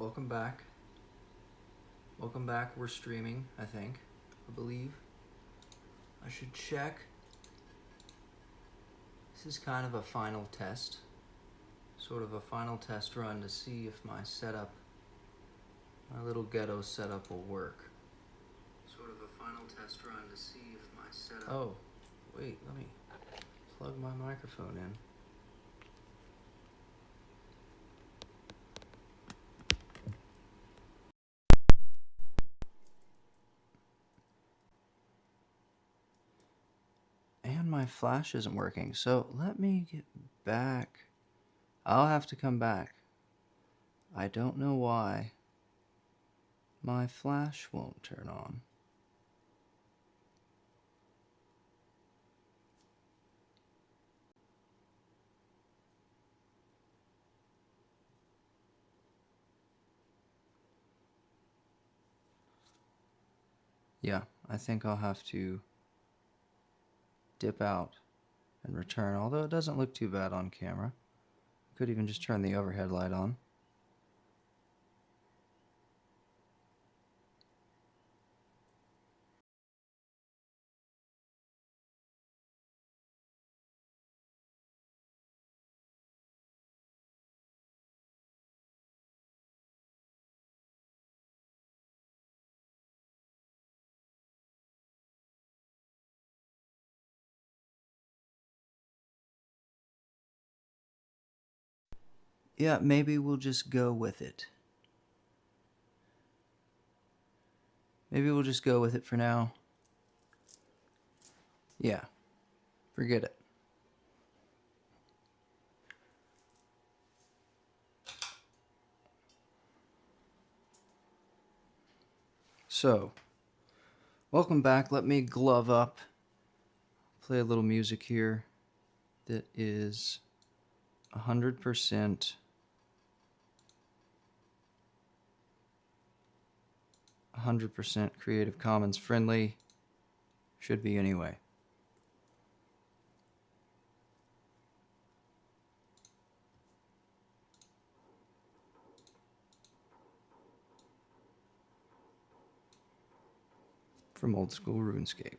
welcome back. Welcome back. We're streaming, I think. I believe. I should check. This is kind of a final test. Sort of a final test run to see if my setup, my little ghetto setup will work. Sort of a final test run to see if my setup... Oh, wait, let me plug my microphone in. And my flash isn't working, so let me get back. I'll have to come back. I don't know why my flash won't turn on. Yeah, I think I'll have to dip out and return, although it doesn't look too bad on camera. Could even just turn the overhead light on. Yeah, maybe we'll just go with it. Maybe we'll just go with it for now. Yeah, forget it. So, welcome back. Let me glove up. Play a little music here that is 100% Creative Commons friendly. Should be anyway. From old school RuneScape.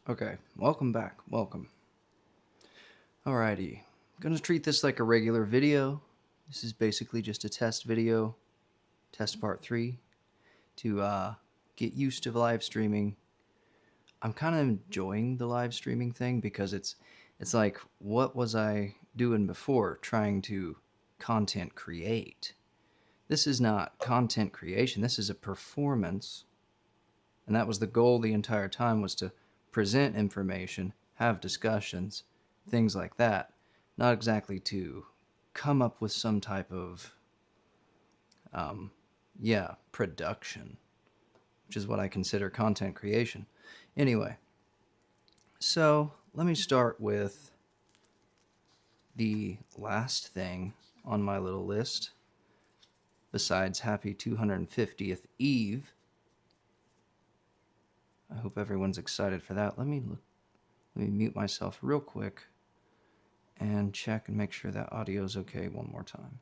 Okay, welcome back. Welcome. Alrighty. I'm gonna treat this like a regular video. This is basically just a test video, test part 3, to get used to live streaming. I'm kind of enjoying the live streaming thing because it's like, what was I doing before trying to content create? This is not content creation, this is a performance. And that was the goal the entire time, was to present information, have discussions, things like that. Not exactly to come up with some type of, production, which is what I consider content creation. Anyway, so let me start with the last thing on my little list, besides Happy 250th Eve. I hope everyone's excited for that. Let me mute myself real quick and check and make sure that audio is okay one more time.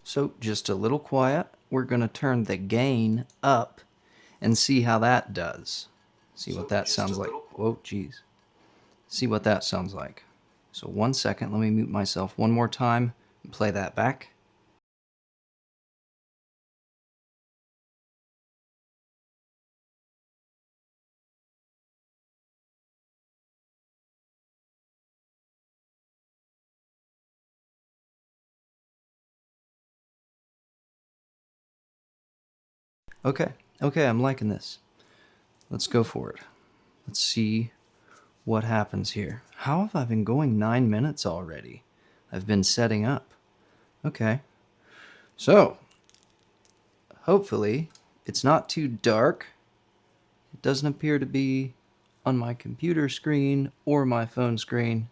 So just a little quiet. We're going to turn the gain up and see how that does. See what that sounds like. Whoa, geez. See what that sounds like. So 1 second, let me mute myself one more time and play that back. Okay, I'm liking this. Let's go for it. Let's see what happens here. How have I been going 9 minutes already? I've been setting up. Okay. So, hopefully, it's not too dark. It doesn't appear to be on my computer screen or my phone screen,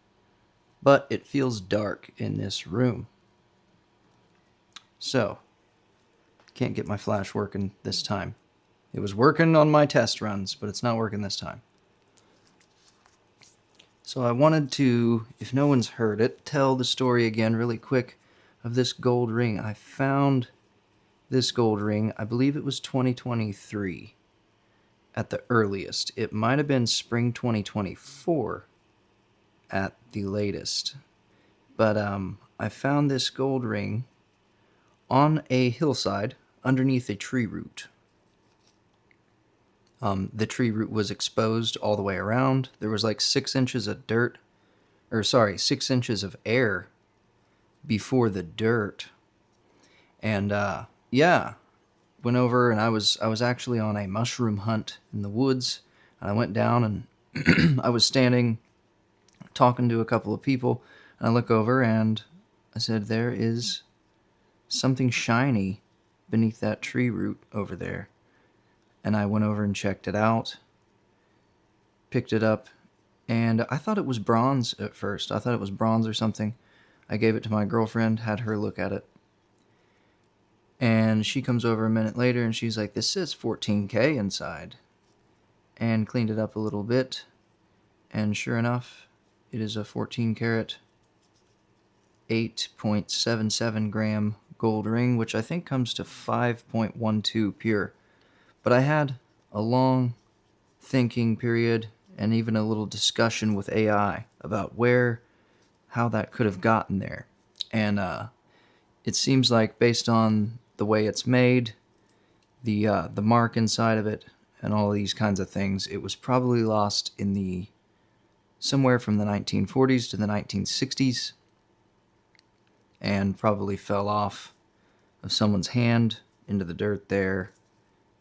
but it feels dark in this room. So, can't get my flash working this time. It was working on my test runs, but it's not working this time. So I wanted to, if no one's heard it, tell the story again really quick of this gold ring. I found this gold ring, I believe it was 2023 at the earliest. It might have been spring 2024 at the latest. But I found this gold ring on a hillside underneath a tree root. The tree root was exposed all the way around. There was like 6 inches of 6 inches of air before the dirt. And went over, and I was actually on a mushroom hunt in the woods. And I went down, and I was standing talking to a couple of people, and I look over and I said, there is something shiny beneath that tree root over there. And I went over and checked it out, picked it up, and I thought it was bronze at first. I thought it was bronze or something. I gave it to my girlfriend, had her look at it. And she comes over a minute later and she's like, this says 14K inside. And cleaned it up a little bit. And sure enough, it is a 14 karat, 8.77 gram gold ring, which I think comes to 5.12 pure. But I had a long thinking period and even a little discussion with AI about how that could have gotten there. And it seems like, based on the way it's made, the mark inside of it, and all these kinds of things, it was probably lost in somewhere from the 1940s to the 1960s, and probably fell off of someone's hand into the dirt there,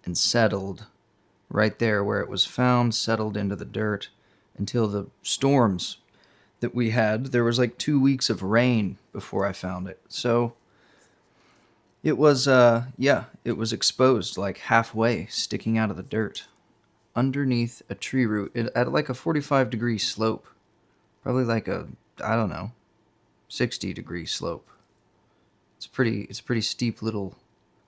and settled right there where it was found, settled into the dirt until the storms that we had. There was like 2 weeks of rain before I found it. So it was, it was exposed, like halfway, sticking out of the dirt. underneath a tree root at like a 45-degree slope. Probably like a, I don't know, 60-degree slope. It's a pretty steep little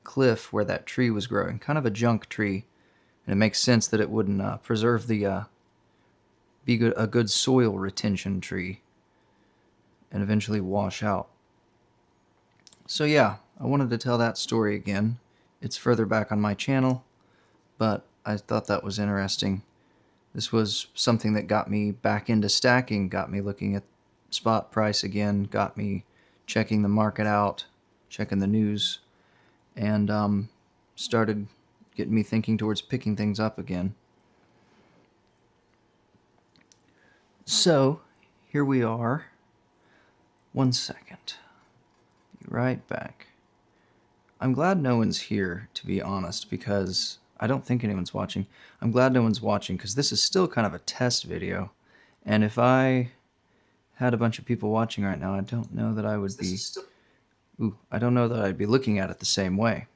cliff where that tree was growing. Kind of a junk tree. And it makes sense that it wouldn't preserve the, be a good soil retention tree and eventually wash out. So yeah, I wanted to tell that story again. It's further back on my channel, but I thought that was interesting. This was something that got me back into stacking, got me looking at spot price again, got me checking the market out, checking the news, and started getting me thinking towards picking things up again. So, here we are. 1 second. Be right back. I'm glad no one's here, to be honest, because I don't think anyone's watching. I'm glad no one's watching because this is still kind of a test video. And if I had a bunch of people watching right now, I don't know that I would be... I don't know that I'd be looking at it the same way.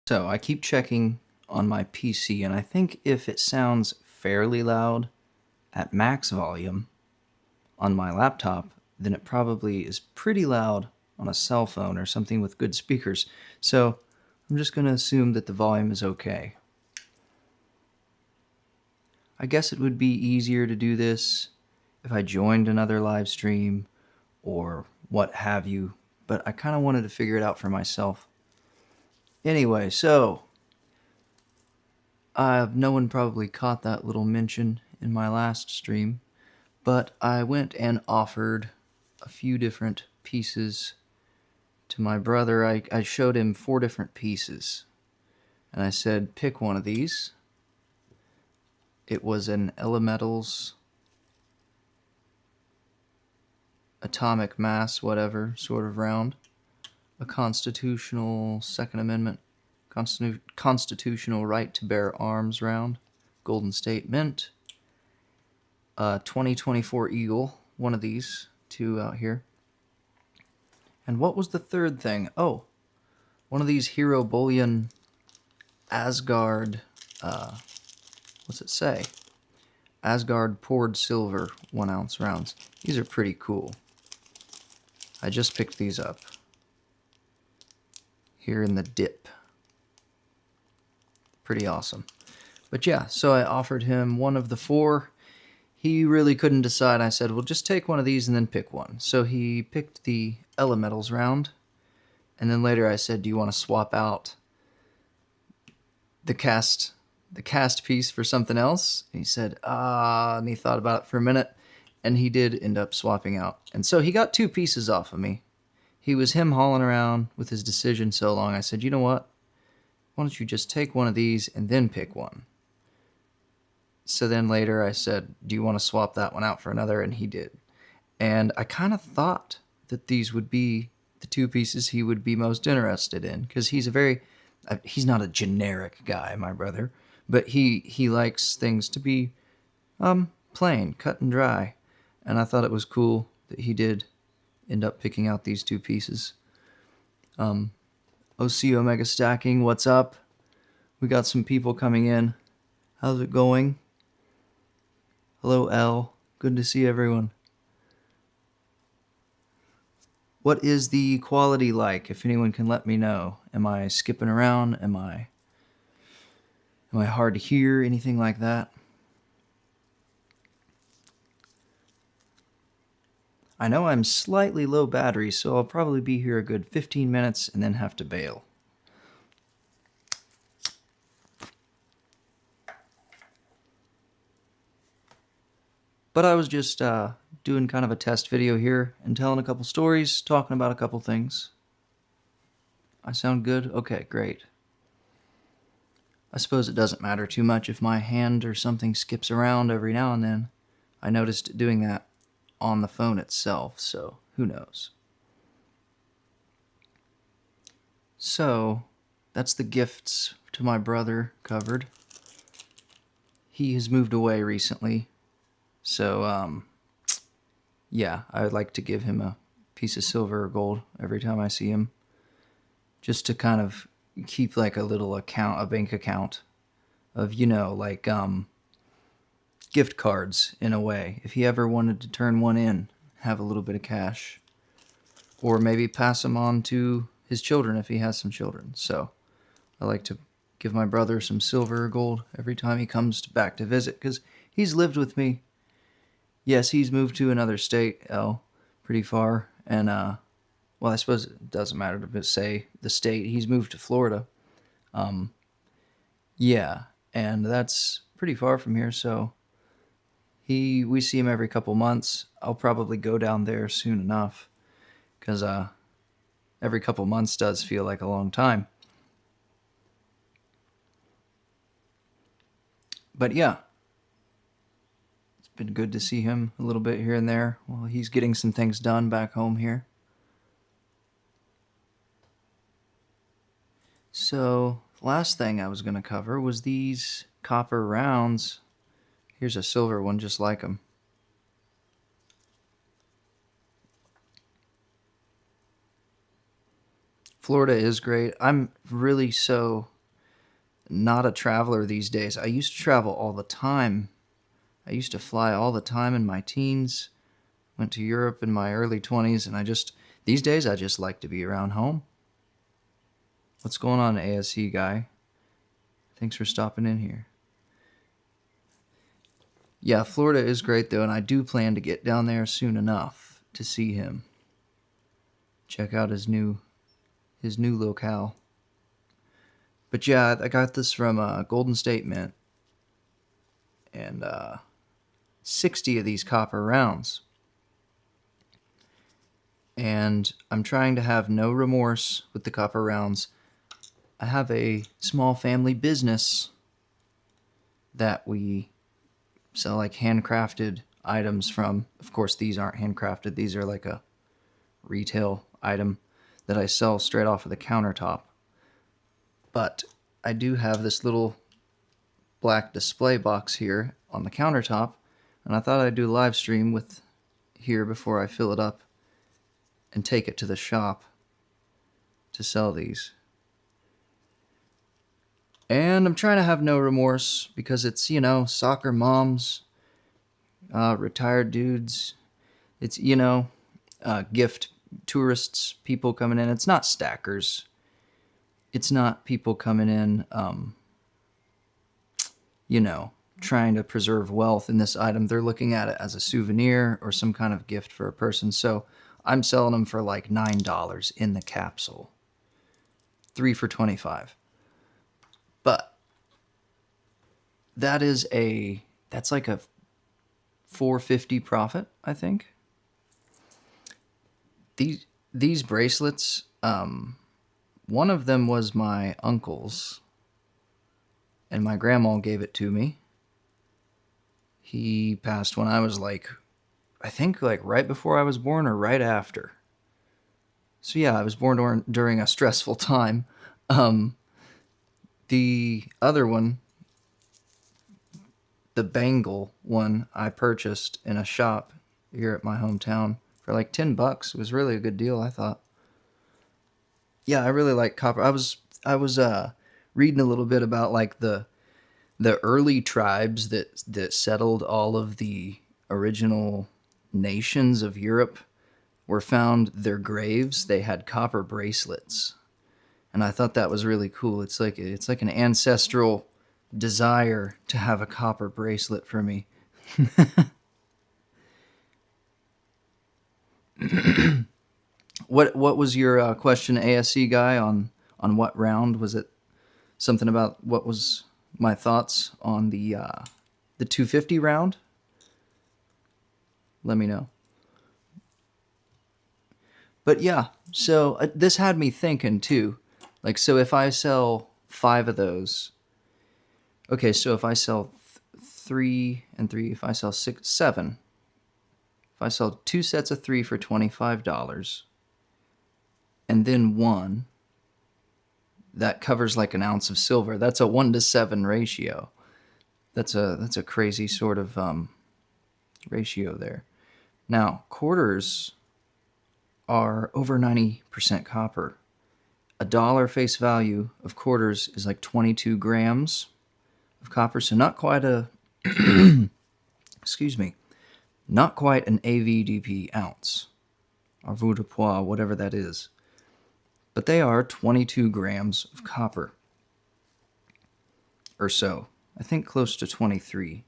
So I keep checking on my PC, and I think if it sounds fairly loud at max volume on my laptop, then it probably is pretty loud on a cell phone or something with good speakers. So I'm just going to assume that the volume is okay. I guess it would be easier to do this if I joined another live stream or what have you, but I kind of wanted to figure it out for myself. Anyway, so no one probably caught that little mention in my last stream, but I went and offered a few different pieces to my brother. I showed him 4 different pieces, and I said, pick one of these. It was an Elementals atomic mass, whatever, sort of round. A constitutional Second Amendment, constitutional right to bear arms round, Golden State Mint, a 2024 Eagle, one of these 2 out here. And what was the third thing? Oh, one of these Hero Bullion Asgard, what's it say? Asgard poured silver 1 ounce rounds. These are pretty cool. I just picked these up here in the dip. Pretty awesome. But yeah, so I offered him one of the 4. He really couldn't decide. I said, well, just take one of these and then pick one. So he picked the Elementals round. And then later I said, do you want to swap out the cast piece for something else? And he said, and he thought about it for a minute. And he did end up swapping out. And so he got 2 pieces off of me. He was him hauling around with his decision so long. I said, you know what? Why don't you just take one of these and then pick one? So then later I said, do you want to swap that one out for another? And he did. And I kind of thought that these would be the 2 pieces he would be most interested in. Because he's he's not a generic guy, my brother. But he likes things to be plain, cut and dry. And I thought it was cool that he did end up picking out these 2 pieces. OC Omega Stacking, what's up? We got some people coming in. How's it going? Hello, L. Good to see everyone. What is the quality like? If anyone can let me know. Am I skipping around? Am I hard to hear? Anything like that? I know I'm slightly low battery, so I'll probably be here a good 15 minutes and then have to bail. But I was just doing kind of a test video here and telling a couple stories, talking about a couple things. I sound good? Okay, great. I suppose it doesn't matter too much if my hand or something skips around every now and then. I noticed it doing that on the phone itself, so who knows. So, that's the gifts to my brother covered. He has moved away recently, so yeah, I would like to give him a piece of silver or gold every time I see him, just to kind of keep like a little account, a bank account of, like gift cards in a way. If he ever wanted to turn one in, have a little bit of cash, or maybe pass them on to his children if he has some children. So I like to give my brother some silver or gold every time he comes back to visit, because he's lived with me. Yes, he's moved to another state, pretty far, and well, I suppose it doesn't matter to say the state. He's moved to Florida. Yeah, and that's pretty far from here, so we see him every couple months. I'll probably go down there soon enough, because every couple months does feel like a long time. But yeah, it's been good to see him a little bit here and there while he's getting some things done back home here. So, last thing I was going to cover was these copper rounds. Here's a silver one just like them. Florida is great. I'm really so not a traveler these days. I used to travel all the time. I used to fly all the time in my teens. Went to Europe in my early 20s, and these days I just like to be around home. What's going on, ASC guy? Thanks for stopping in here. Yeah, Florida is great though, and I do plan to get down there soon enough to see him. Check out his new locale. But yeah, I got this from Golden State Mint, and 60 of these copper rounds. And I'm trying to have no remorse with the copper rounds. I have a small family business that we sell like handcrafted items from. Of course, these aren't handcrafted. These are like a retail item that I sell straight off of the countertop. But I do have this little black display box here on the countertop, and I thought I'd do a live stream with here before I fill it up and take it to the shop to sell these. And I'm trying to have no remorse because it's, soccer moms, retired dudes. It's, gift tourists, people coming in. It's not stackers. It's not people coming in, trying to preserve wealth in this item. They're looking at it as a souvenir or some kind of gift for a person. So I'm selling them for like $9 in the capsule. 3 for $25. But that's like a $4.50 profit, I think. These bracelets, one of them was my uncle's, and my grandma gave it to me. He passed when I was I think right before I was born or right after. So yeah, I was born during a stressful time. The other one, the bangle one, I purchased in a shop here at my hometown for like $10. It was really a good deal, I thought. Yeah, I really like copper. I was reading a little bit about like the early tribes that settled all of the original nations of Europe were found their graves. They had copper bracelets. And I thought that was really cool. It's like an ancestral desire to have a copper bracelet for me. What was your question, ASC guy, on what round? Was it something about what was my thoughts on the 250 round? Let me know. But yeah, so this had me thinking too. So if I sell 5 of those, Okay, so if I sell 3 and 3, if I sell 6, 7, if I sell 2 sets of 3 for $25, and then 1, that covers like an ounce of silver. That's a 1-to-7 ratio. That's a crazy sort of ratio there. Now, quarters are over 90% copper. A dollar face value of quarters is like 22 grams of copper, so not quite a excuse me, not quite an AVDP ounce, or veau de poids, whatever that is. But they are 22 grams of copper, or so. I think close to 23.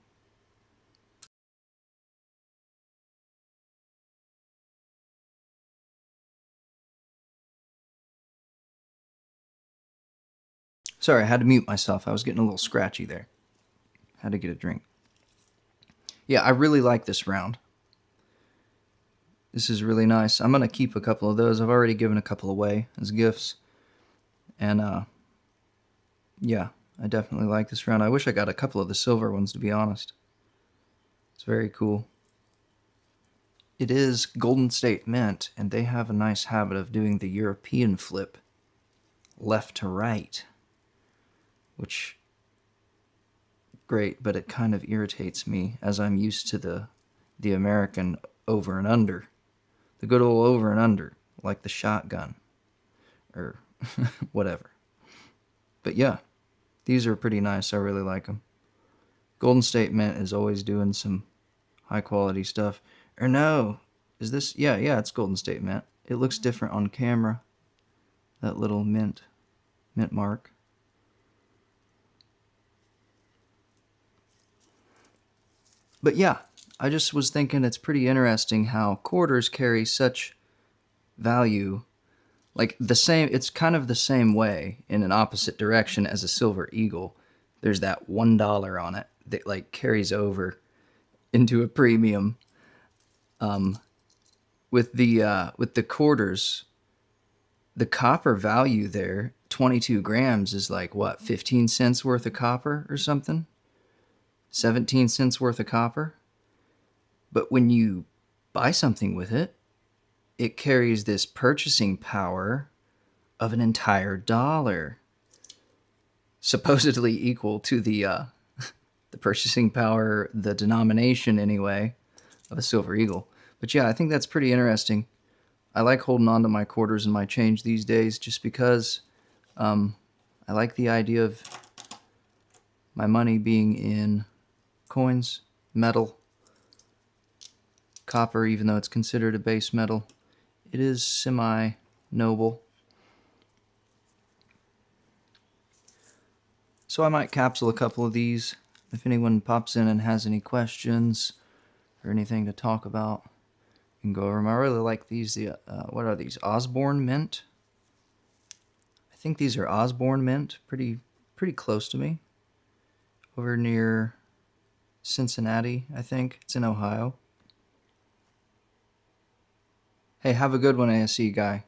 Sorry, I had to mute myself. I was getting a little scratchy there. Had to get a drink. Yeah, I really like this round. This is really nice. I'm going to keep a couple of those. I've already given a couple away as gifts. And, yeah, I definitely like this round. I wish I got a couple of the silver ones, to be honest. It's very cool. It is Golden State Mint, and they have a nice habit of doing the European flip left to right, which great, but it kind of irritates me as I'm used to the American over and under. The good old over and under, like the shotgun, or whatever. But yeah, these are pretty nice. I really like them. Golden State Mint is always doing some high quality stuff. Or no, is this? Yeah, it's Golden State Mint. It looks different on camera. That little mint mark. But yeah, I just was thinking it's pretty interesting how quarters carry such value. Like the same, it's kind of the same way in an opposite direction as a silver eagle. There's that $1 on it that like carries over into a premium. With the quarters, the copper value there, 22 grams is like what, 15 cents worth of copper or something? 17 cents worth of copper. But when you buy something with it, it carries this purchasing power of an entire dollar, supposedly equal to the purchasing power, the denomination anyway, of a silver eagle. But yeah, I think that's pretty interesting. I like holding on to my quarters and my change these days just because I like the idea of my money being in coins, metal, copper, even though it's considered a base metal. It is semi-noble. So I might capsule a couple of these. If anyone pops in and has any questions or anything to talk about, you can go over them. I really like these. What are these? Osborne Mint? I think these are Osborne Mint. Pretty close to me. Over near Cincinnati, I think. It's in Ohio. Hey, have a good one, ASE guy.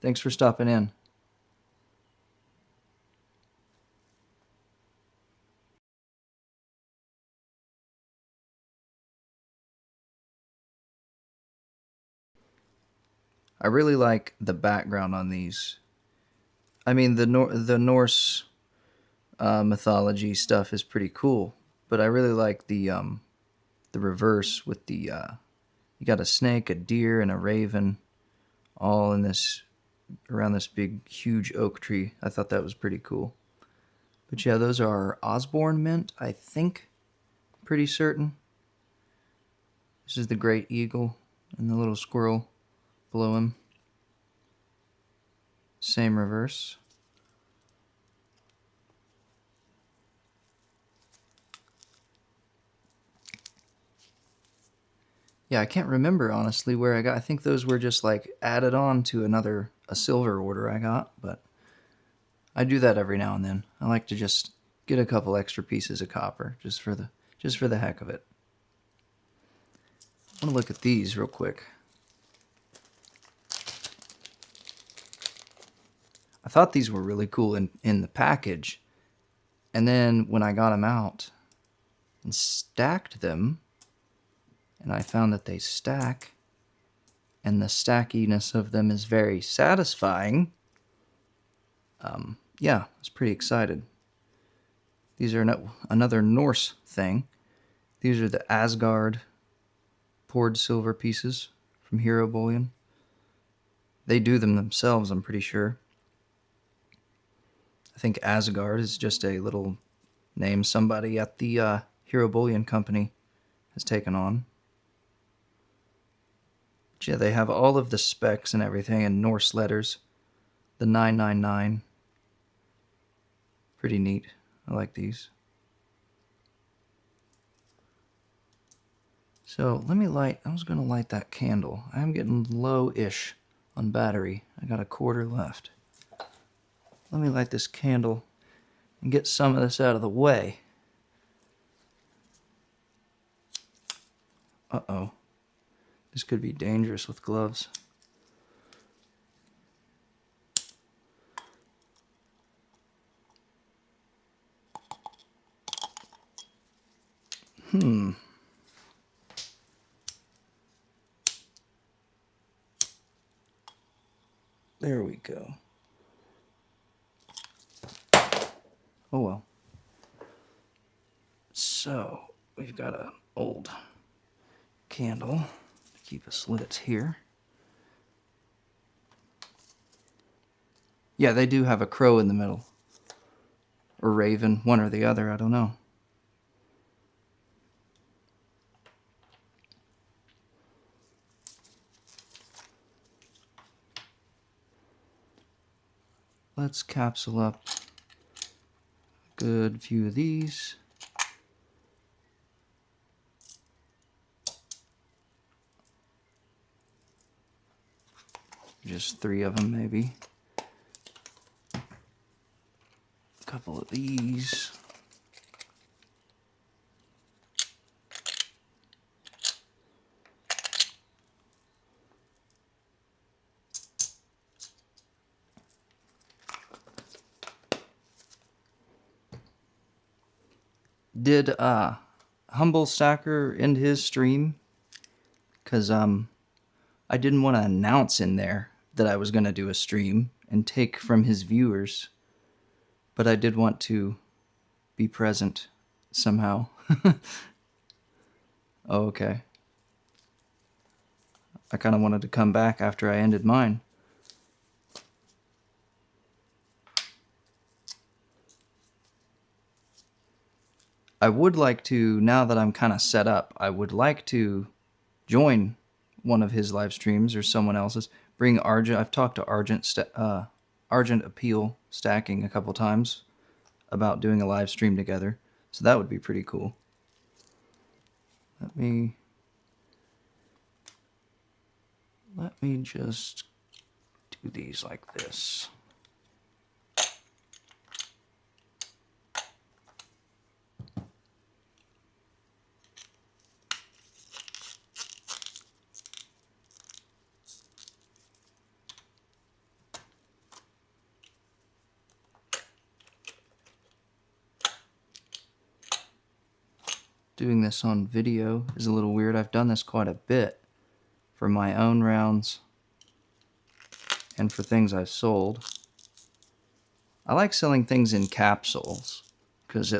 Thanks for stopping in. I really like the background on these. I mean, the Norse mythology stuff is pretty cool, but I really like the reverse with the you got a snake, a deer, and a raven, all in this around this big huge oak tree. I thought that was pretty cool. But yeah, those are Osborne Mint, I think. Pretty certain. This is the great eagle and the little squirrel below him. Same reverse. Yeah, I can't remember honestly where I got. I think those were just like added on to a silver order I got, but I do that every now and then. I like to just get a couple extra pieces of copper just for the heck of it. I want to look at these real quick. I thought these were really cool in the package, And then when I got them out and stacked them, and I found that they stack, and the stackiness of them is very satisfying, yeah, I was pretty excited. These are another Norse thing. These are the Asgard poured silver pieces from Hero Bullion. They do them themselves, I'm pretty sure. I think Asgard is just a little name somebody at the Hero Bullion company has taken on. But yeah, they have all of the specs and everything in Norse letters. The 999. Pretty neat. I like these. So let me light, I was going to light that candle. I'm getting low-ish on battery. I got a quarter left. Let me light this candle and get some of this out of the way. Uh-oh. This could be dangerous with gloves. There we go. Oh well. So, we've got an old candle to keep us lit here. Yeah, they do have a crow in the middle. Or raven, one or the other, I don't know. Let's capsule up a good few of these. Just 3 of them, maybe. A couple of these. Did Humble Stacker end his stream? Because I didn't want to announce in there that I was going to do a stream and take from his viewers, but I did want to be present somehow. Oh, okay. I kind of wanted to come back after I ended mine. I would like to, now that I'm kind of set up, I would like to join one of his live streams or someone else's. Bring Argent. I've talked to Argent Appeal Stacking a couple times about doing a live stream together. So that would be pretty cool. Let me just do these like this. Doing this on video is a little weird. I've done this quite a bit for my own rounds and for things I've sold. I like selling things in capsules because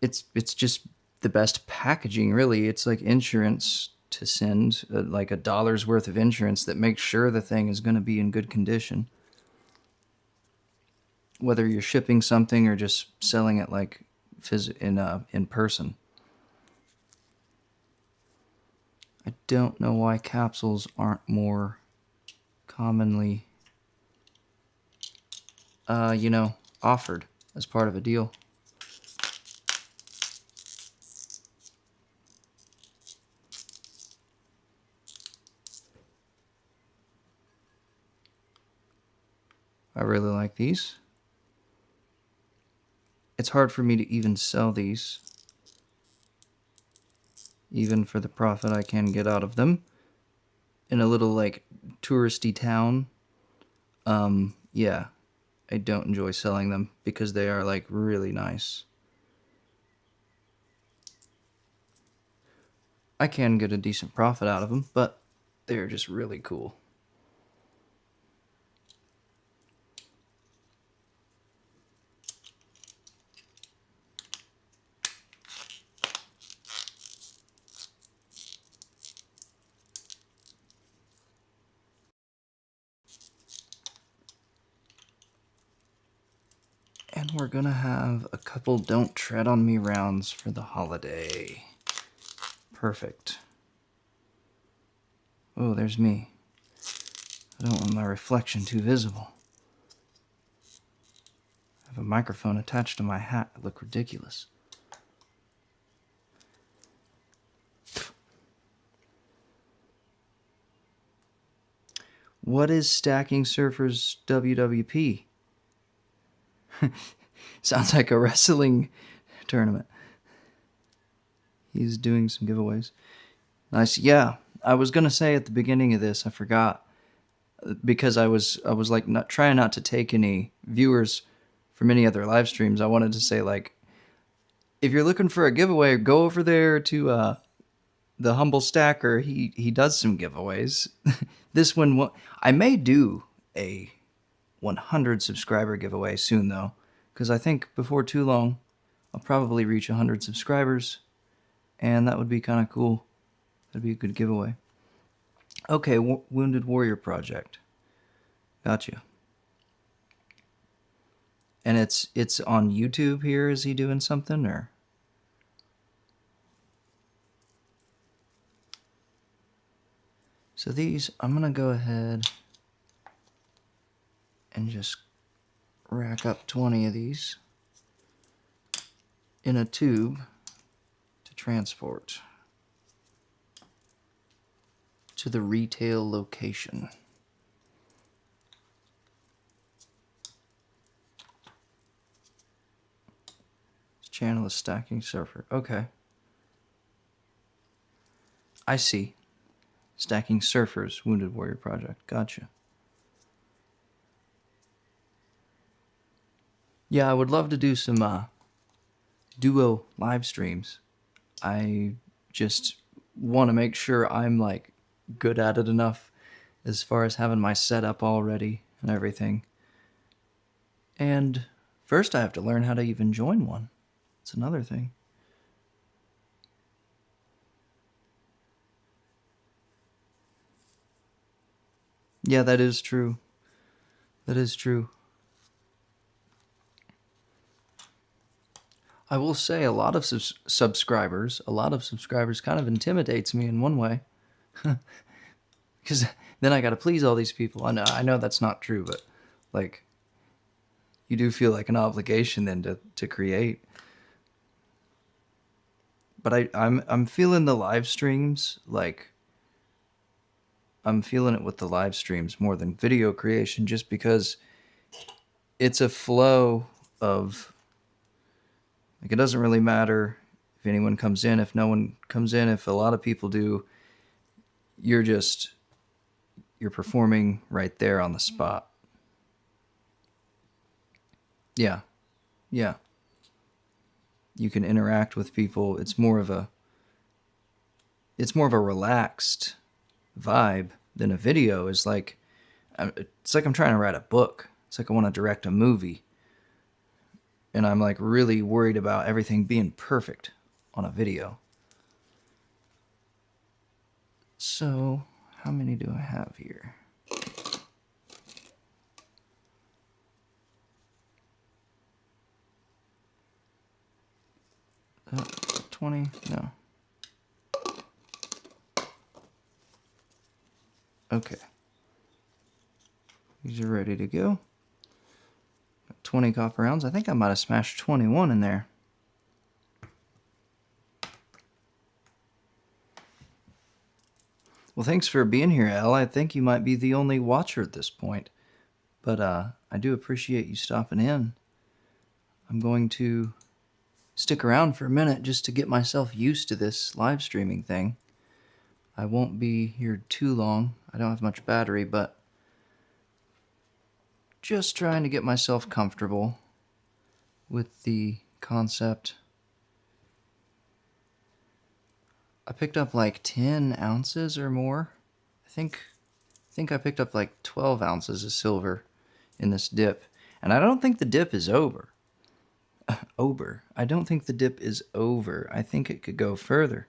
it's just the best packaging, really. It's like insurance to send, like $1 worth of insurance that makes sure the thing is going to be in good condition. Whether you're shipping something or just selling it like in person. I don't know why capsules aren't more commonly, offered as part of a deal. I really like these. It's hard for me to even sell these, even for the profit I can get out of them. In a little, like, touristy town, yeah, I don't enjoy selling them because they are like really nice. I can get a decent profit out of them, but they're just really cool. And we're gonna have a couple Don't Tread on Me rounds for the holiday. Perfect. Oh, there's me. I don't want my reflection too visible. I have a microphone attached to my hat. I look ridiculous. What is Stacking Surfers WWP? Sounds like a wrestling tournament. He's doing some giveaways. Nice. Yeah, I was gonna say at the beginning of this, I forgot, because I was like trying not to take any viewers from any other live streams. I wanted to say, like, if you're looking for a giveaway, go over there to the Humble Stacker. He does some giveaways. This one, I may do a 100 subscriber giveaway soon though, because I think before too long I'll probably reach 100 subscribers, and that would be kind of cool. That'd be a good giveaway. Okay, Wounded Warrior Project. Gotcha. And it's on YouTube here. Is he doing something, or? So these, I'm gonna go ahead and just rack up 20 of these in a tube to transport to the retail location. This channel is Stacking Surfer. Okay. I see. Stacking Surfers, Wounded Warrior Project. Gotcha. Yeah, I would love to do some duo live streams. I just want to make sure I'm like good at it enough as far as having my setup all ready and everything. And first I have to learn how to even join one. It's another thing. Yeah, that is true. That is true. I will say a lot of subscribers kind of intimidates me in one way. Because then I got to please all these people. I know that's not true, but like, you do feel like an obligation then to create. But I'm feeling the live streams, like, I'm feeling it with the live streams more than video creation, just because it's a flow of, like, it doesn't really matter if anyone comes in, if no one comes in, if a lot of people do, you're performing right there on the spot. Yeah. Yeah. You can interact with people. It's more of a relaxed vibe than a video is like. It's like I'm trying to write a book. It's like I want to direct a movie, and I'm like really worried about everything being perfect on a video. So how many do I have here? Uh, 20? No. Okay. These are ready to go. 20 copper rounds. I think I might have smashed 21 in there. Well, thanks for being here, Elle. I think you might be the only watcher at this point. But I do appreciate you stopping in. I'm going to stick around for a minute just to get myself used to this live streaming thing. I won't be here too long. I don't have much battery, but just trying to get myself comfortable with the concept. I picked up like 10 ounces or more. I think I picked up like 12 ounces of silver in this dip. And I don't think the dip is over. I don't think the dip is over. I think it could go further.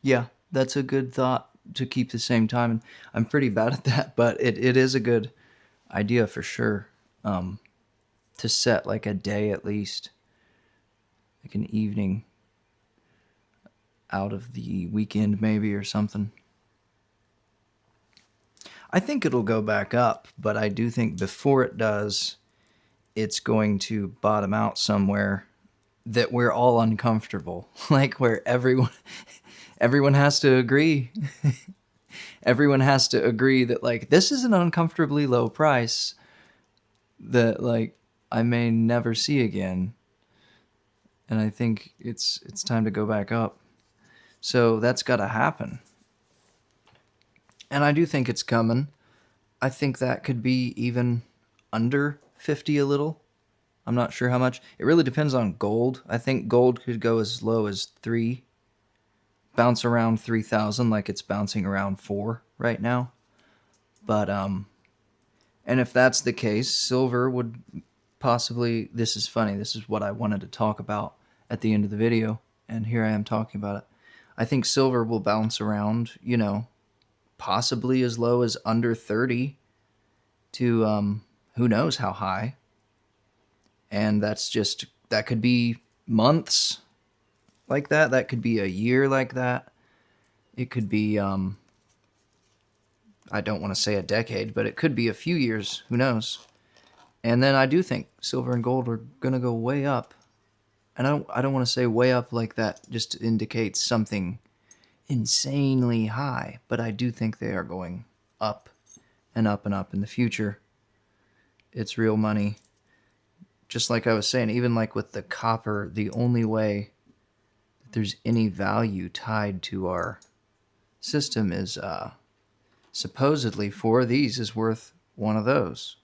Yeah, that's a good thought to keep the same time. And I'm pretty bad at that, but it is a good idea for sure. To set like a day at least, like an evening out of the weekend maybe or something. I think it'll go back up, but I do think before it does, it's going to bottom out somewhere that we're all uncomfortable, like where everyone has to agree. Everyone has to agree that like this is an uncomfortably low price that like I may never see again. And I think it's time to go back up. So that's got to happen. And I do think it's coming. I think that could be even under 50 a little. I'm not sure how much. It really depends on gold. I think gold could go as low as 3, bounce around 3,000 like it's bouncing around 4 right now. But and if that's the case, silver would possibly, this is funny, this is what I wanted to talk about at the end of the video, and here I am talking about it. I think silver will bounce around, possibly as low as under 30 to who knows how high. And that could be months like that. That could be a year like that. It could be, I don't want to say a decade, but it could be a few years. Who knows? And then I do think silver and gold are going to go way up. And I don't want to say way up like that just indicates something insanely high, but I do think they are going up and up and up in the future. It's real money. Just like I was saying, even like with the copper, the only way that there's any value tied to our system is supposedly 4 of these is worth 1 of those.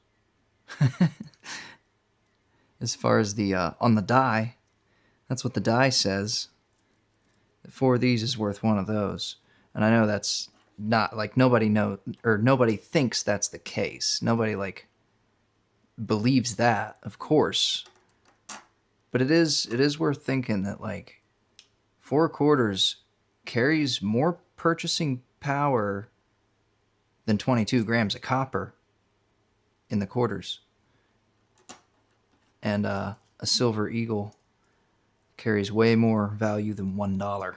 As far as the on the die, that's what the die says. 4 of these is worth 1 of those. And I know that's not like nobody thinks that's the case. Nobody like believes that, of course. But it is worth thinking that like 4 quarters carries more purchasing power than 22 grams of copper in the quarters. And a silver eagle carries way more value than $1,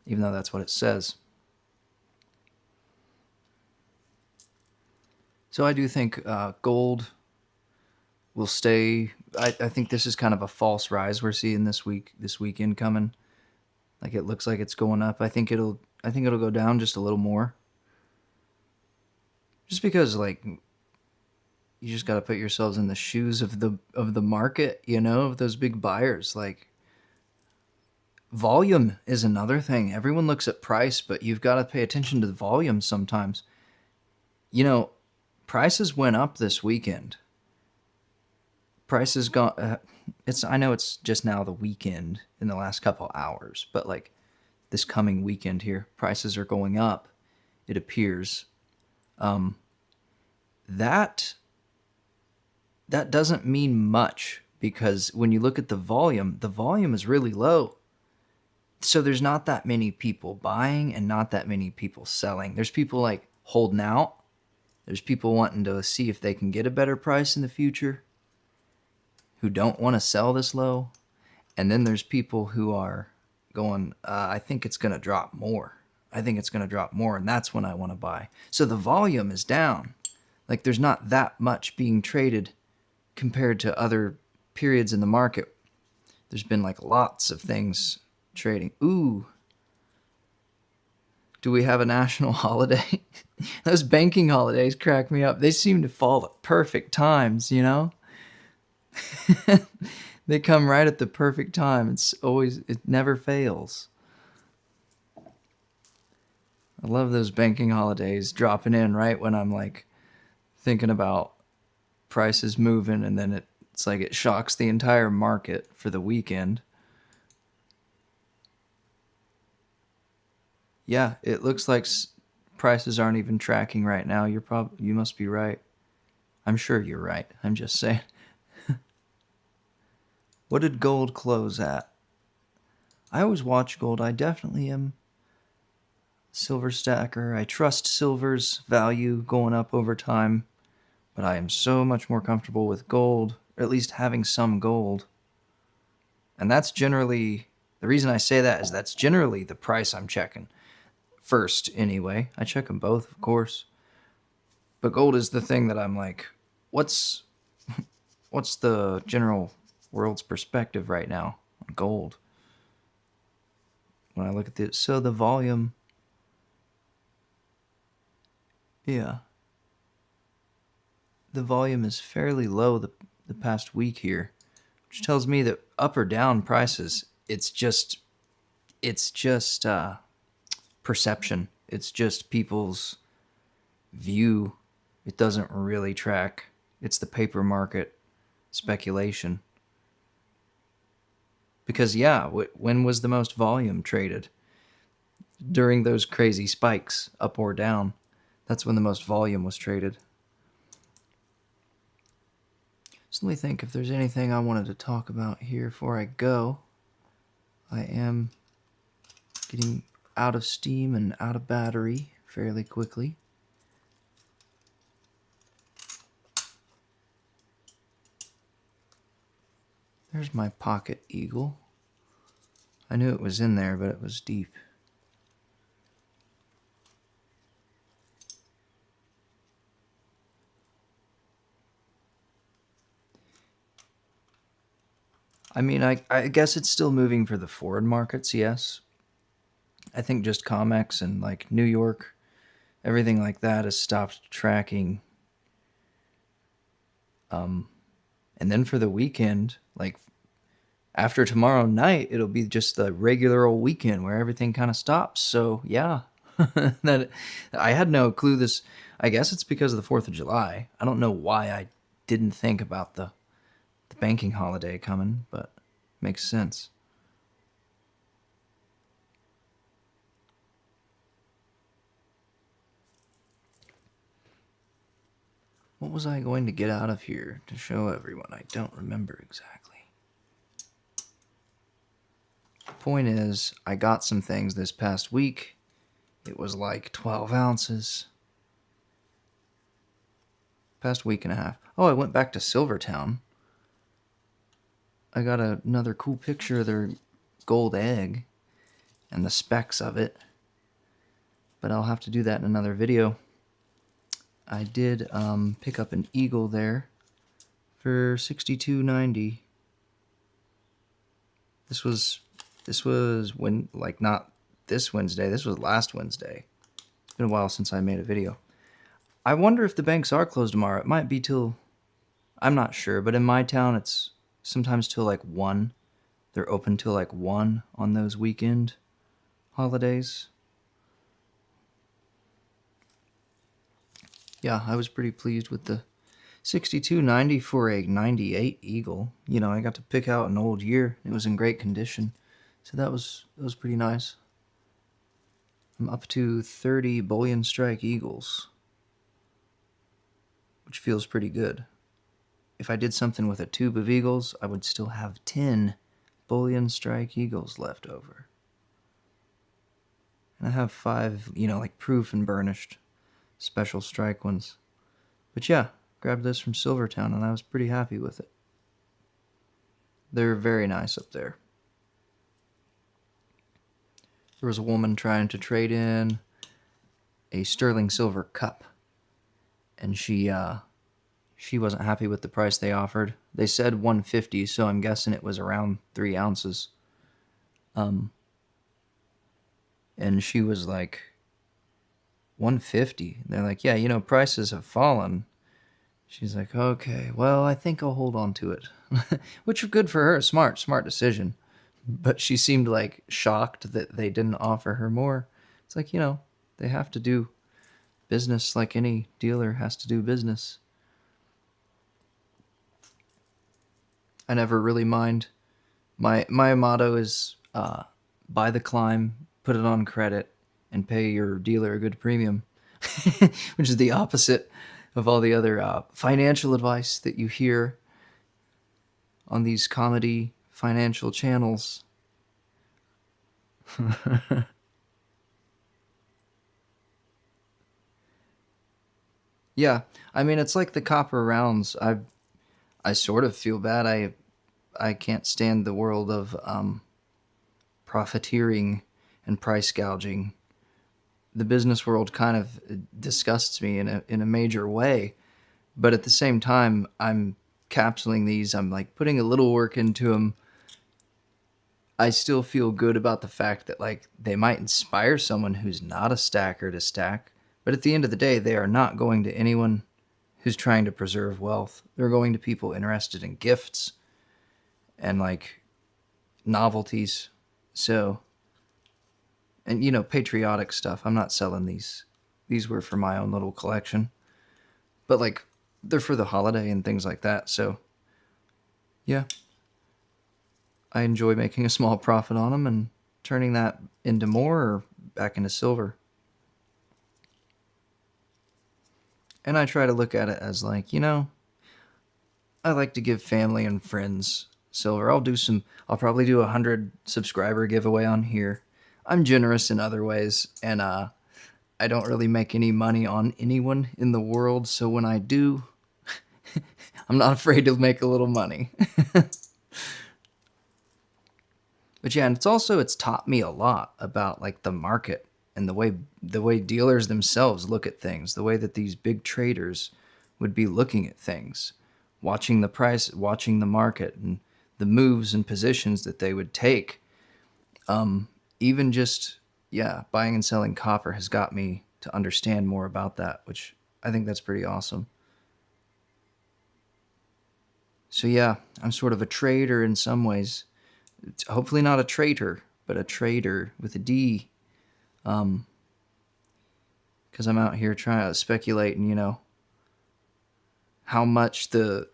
even though that's what it says. So I do think gold will stay. I think this is kind of a false rise we're seeing this weekend coming. Like it looks like it's going up. I think it'll go down just a little more. Just because like you just got to put yourselves in the shoes of the market, of those big buyers. Like volume is another thing. Everyone looks at price, but you've got to pay attention to the volume sometimes. Prices went up this weekend. Prices gone. I know it's just now the weekend in the last couple hours, but like this coming weekend here, prices are going up. It appears. That doesn't mean much because when you look at the volume is really low. So there's not that many people buying and not that many people selling. There's people like holding out. There's people wanting to see if they can get a better price in the future who don't want to sell this low. And then there's people who are going, I think it's going to drop more. And that's when I want to buy. So the volume is down. Like there's not that much being traded compared to other periods in the market. There's been like lots of things trading. Ooh. Do we have a national holiday? Those banking holidays crack me up. They seem to fall at perfect times, They come right at the perfect time. It never fails. I love those banking holidays dropping in right when I'm like thinking about prices moving, and then it's like it shocks the entire market for the weekend. Yeah, it looks like prices aren't even tracking right now. You must be right. I'm sure you're right. I'm just saying. What did gold close at? I always watch gold. I definitely am silver stacker. I trust silver's value going up over time, but I am so much more comfortable with gold, or at least having some gold. And that's generally the reason I say that is that's generally the price I'm checking first anyway. I check them both, of course. But gold is the thing that I'm like, what's the general world's perspective right now on gold? When I look at this, so the volume, yeah, the volume is fairly low the past week here, which tells me that up or down prices, it's just perception. It's just people's view. It doesn't really track. It's the paper market speculation. Because yeah, when was the most volume traded? During those crazy spikes, up or down. That's when the most volume was traded. So let me think if there's anything I wanted to talk about here before I go. I am getting out of steam and out of battery fairly quickly. There's my pocket eagle. I knew it was in there, but it was deep. I mean, I guess it's still moving for the forward markets, yes. I think just COMEX and like New York, everything like that has stopped tracking. And then for the weekend, like after tomorrow night, it'll be just the regular old weekend where everything kind of stops. So yeah, that I had no clue this. I guess it's because of the 4th of July. I don't know why I didn't think about the banking holiday coming, but makes sense. What was I going to get out of here to show everyone? I don't remember exactly. Point is, I got some things this past week. It was like 12 ounces. Past week and a half. Oh, I went back to Silvertown. I got another cool picture of their gold egg and the specs of it. But I'll have to do that in another video. I did pick up an eagle there for $62.90. This was when, like, not this Wednesday. This was last Wednesday. It's been a while since I made a video. I wonder if the banks are closed tomorrow. It might be till, I'm not sure, but in my town it's sometimes till like 1. They're open till like 1 on those weekend holidays. Yeah, I was pretty pleased with the $62.90 for a 98 Eagle. You know, I got to pick out an old year. It was in great condition. So that was pretty nice. I'm up to 30 Bullion Strike Eagles, which feels pretty good. If I did something with a tube of Eagles, I would still have 10 Bullion Strike Eagles left over. And I have 5, you know, like proof and burnished special strike ones. But yeah, grabbed this from Silvertown and I was pretty happy with it. They're very nice up there. There was a woman trying to trade in a sterling silver cup, and she wasn't happy with the price they offered. They said $150, so I'm guessing it was around 3 ounces. And she was like, $150. They're like, yeah, you know, prices have fallen. She's like, okay, well, I think I'll hold on to it. Which was good for her. Smart decision. But she seemed like shocked that they didn't offer her more. It's like, you know, They have to do business like any dealer has to do business. I never really mind. My motto is buy the climb, put it on credit, and pay your dealer a good premium, which is the opposite of all the other financial advice that you hear on these comedy financial channels. Yeah, I mean it's like the copper rounds. I sort of feel bad. I can't stand the world of profiteering and price gouging. The business world kind of disgusts me in a major way, but at the same time, I'm capsuling these. I'm like putting a little work into them. I still feel good about the fact that like they might inspire someone who's not a stacker to stack, but at the end of the day, they are not going to anyone who's trying to preserve wealth. They're going to people interested in gifts and like novelties. So, and you know, patriotic stuff. I'm not selling these. These were for my own little collection, but like they're for the holiday and things like that. So, yeah, I enjoy making a small profit on them and turning that into more or back into silver. And I try to look at it as like, you know, I like to give family and friends silver. I'll probably do 100 subscriber giveaway on here. I'm generous in other ways, and I don't really make any money on anyone in the world, so when I do, I'm not afraid to make a little money. But yeah, and it's taught me a lot about like the market and the way dealers themselves look at things, the way that these big traders would be looking at things, watching the price, watching the market and the moves and positions that they would take. Even just yeah, buying and selling copper has got me to understand more about that, which I think that's pretty awesome. So yeah, I'm sort of a trader in some ways. Hopefully not a traitor, but a trader with a D. Because I'm out here trying to speculate and, you know, how much the